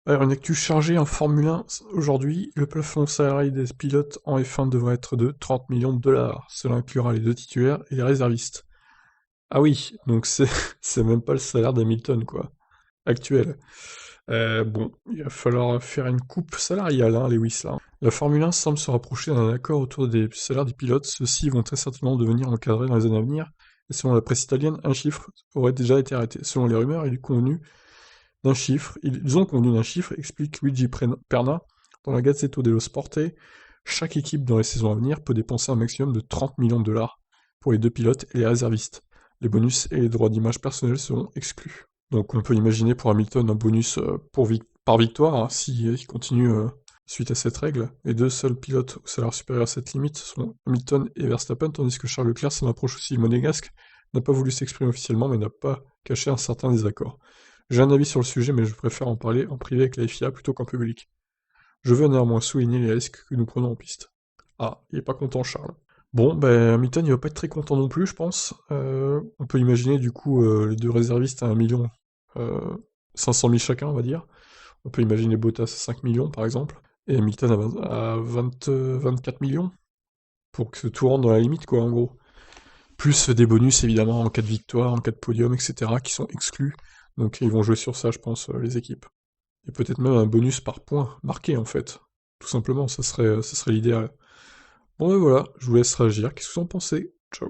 Alors, une actu chargée en Formule 1 aujourd'hui, le plafond salarié des pilotes en F1 devrait être de 30 millions de dollars. Cela inclura les deux titulaires et les réservistes. Ah oui, donc c'est c'est même pas le salaire d'Hamilton, quoi, actuel. Bon, il va falloir faire une coupe salariale, hein, Lewis, là. La Formule 1 semble se rapprocher d'un accord autour des salaires des pilotes. Ceux-ci vont très certainement devenir encadrés dans les années à venir. Et selon la presse italienne, un chiffre aurait déjà été arrêté. Selon les rumeurs, il est convenu d'un chiffre, ils ont convenu d'un chiffre, explique Luigi Perna dans la Gazzetta dello Sport. Chaque équipe dans les saisons à venir peut dépenser un maximum de 30 millions de dollars pour les deux pilotes et les réservistes. Les bonus et les droits d'image personnels seront exclus. Donc on peut imaginer pour Hamilton un bonus par victoire, hein, s'il continue suite à cette règle. Les deux seuls pilotes au salaire supérieur à cette limite sont Hamilton et Verstappen, tandis que Charles Leclerc, son approche aussi monégasque, n'a pas voulu s'exprimer officiellement, mais n'a pas caché un certain désaccord. J'ai un avis sur le sujet, mais je préfère en parler en privé avec la FIA plutôt qu'en public. Je veux néanmoins souligner les risques que nous prenons en piste. Ah, il est pas content, Charles. Bon, ben Hamilton, il va pas être très content non plus, je pense. On peut imaginer du coup les deux réservistes à 1 million, euh, 500 000 chacun, on va dire. On peut imaginer Bottas à 5 millions, par exemple, et Hamilton à 24 millions, pour que tout rentre dans la limite, quoi, en gros. Plus des bonus, évidemment, en cas de victoire, en cas de podium, etc., qui sont exclus. Donc ils vont jouer sur ça, je pense, les équipes. Et peut-être même un bonus par point marqué, en fait. Tout simplement, ça serait l'idéal. Bon, ben voilà, je vous laisse réagir. Qu'est-ce que vous en pensez? Ciao.